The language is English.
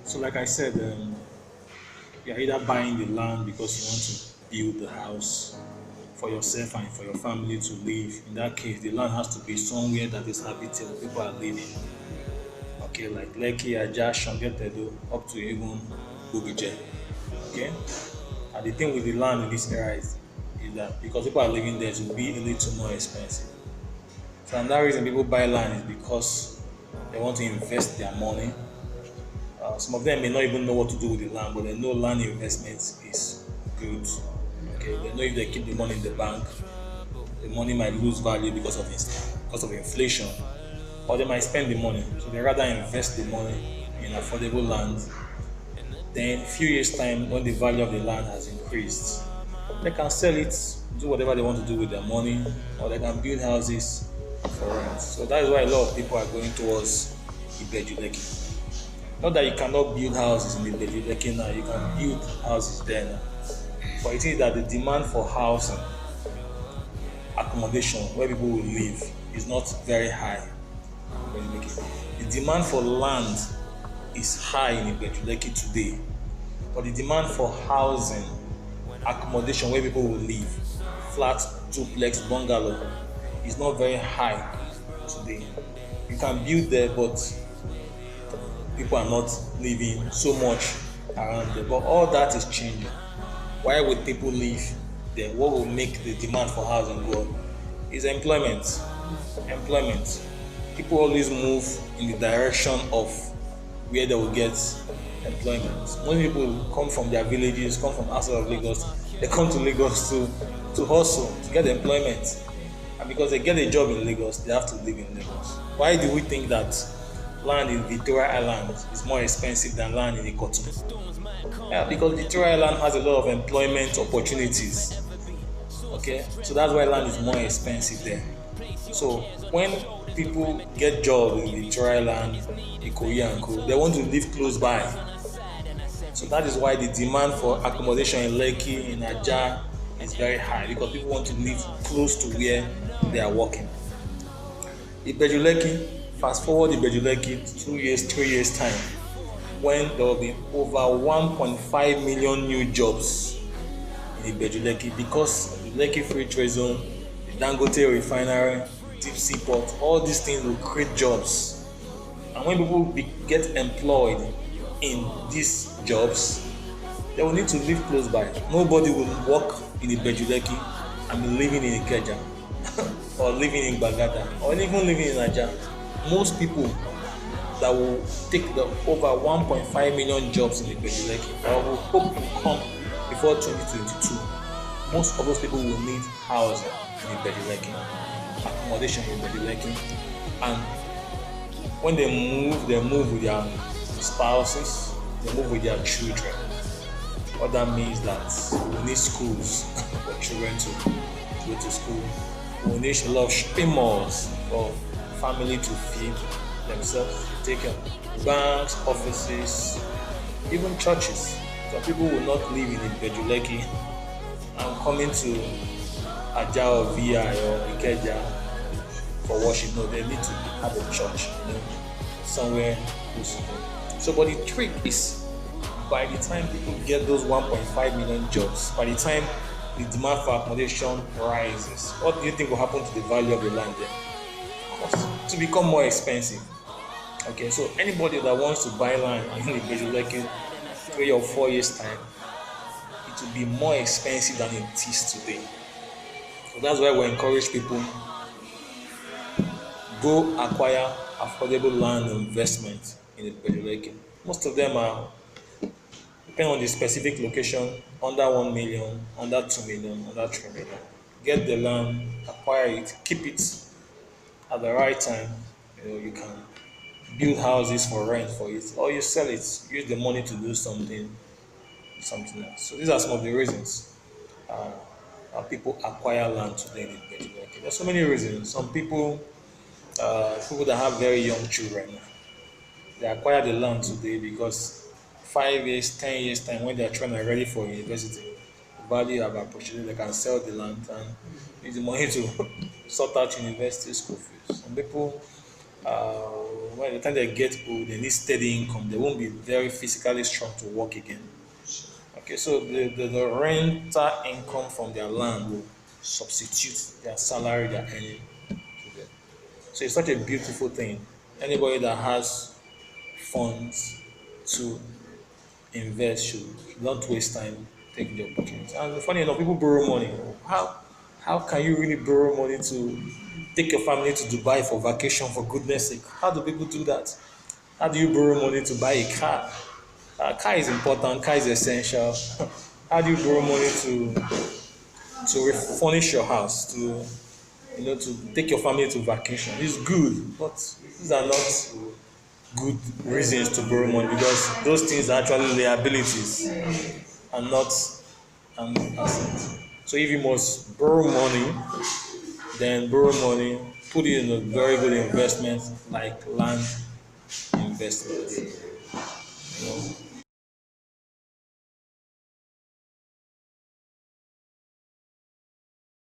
So, like I said, you're either buying the land because you want to build the house for yourself and for your family to live. In that case, the land has to be somewhere that is habitable, people are living. Okay, like Lekki, Ajah, Shangetedo, up to even Bugije. Okay, and the thing with the land in this area is that because people are living there, it will be a little more expensive. So another reason people buy land is because they want to invest their money. Some of them may not even know what to do with the land, but they know land investment is good. Okay, they know if they keep the money in the bank, the money might lose value because of inflation, or they might spend the money. So they rather invest the money in affordable land. Then, a few years time, when the value of the land has increased, they can sell it, do whatever they want to do with their money, or they can build houses for rent. So that is why a lot of people are going towards Ibejuleki. Not that you cannot build houses in Ibejuleki now, you can build houses there now. But it is that the demand for housing, accommodation, where people will live, is not very high. The demand for land is high in Ibejuleki today, but the demand for housing, accommodation where people will live, flat, duplex, bungalow, is not very high today. You can build there, but people are not living so much around there. But all that is changing. Why would people live there? What will make the demand for housing go up? Is employment. Employment. People always move in the direction of where they will get employment. Most people come from their villages, come from outside of Lagos, they come to Lagos to hustle, to get employment. And because they get a job in Lagos, they have to live in Lagos. Why do we think that land in Victoria Island is more expensive than land in Ikotun? Yeah, because Victoria Island has a lot of employment opportunities. Okay, so that's why land is more expensive there. So when people get jobs in Victoria Island, Ikoyi and Co, they want to live close by. So that is why the demand for accommodation in Lekki, in Ajah is very high because people want to live close to where they are working. Ibejuleki, fast forward Ibejuleki 2 years, 3 years time, when there will be over 1.5 million new jobs in Ibejuleki because the Lekki Free Trade Zone, the Dangote Refinery, Deep Sea Port, all these things will create jobs. And when people get employed in these jobs, they will need to live close by. Nobody will work in Ibejuleki and be living in Ikeja or living in Bagada or even living in Ajah. Most people that will take the over 1.5 million jobs in Ibejuleki that will hope to come before 2022, most of those people will need housing in Ibejuleki, accommodation in Ibejuleki, and when they move with their spouses, they move with their children. What that means that we need schools for children to go to school. We need a lot of shopping malls for family to feed themselves, to take care of banks, offices, even churches. Some people will not live in Ibejuleki and coming to Ajah or VI or Ikeja for worship. No, they need to have a church, somewhere close to them. So, but the trick is, by the time people get those 1.5 million jobs, by the time the demand for accommodation rises, what do you think will happen to the value of the land there? Of course, to become more expensive. Okay, so anybody that wants to buy land in Ibejuleki 3 or 4 years time, it will be more expensive than it is today. So that's why we encourage people go acquire affordable land investment in Ibejuleki. Most of them are, depending on the specific location, under 1 million, under 2 million, under 3 million. Get the land, acquire it, keep it at the right time. You can build houses for rent for it, or you sell it, use the money to do something else. So these are some of the reasons people acquire land today in Ibejuleki. There's so many reasons. Some people that have very young children, they acquire the land today because 5 years, 10 years time when their children are ready for university, the value have appreciated, they can sell the land and use the money to sort out university school fees. Some people, by the time they get old, they need steady income. They won't be very physically strong to work again. Okay, so the rental income from their land will substitute their salary they're earning to them. So it's such a beautiful thing. Anybody that has funds to invest should not waste time taking the opportunity. And funny enough, people borrow money. How can you really borrow money to take your family to Dubai for vacation, for goodness sake? How do people do that? How do you borrow money to buy a car? Car is important, car is essential. How do you borrow money to refurnish your house, to take your family to vacation? It's good, but these are not good reasons to borrow money because those things are actually liabilities and not an asset. So if you must borrow money, then borrow money, put it in a very good investment like land investment.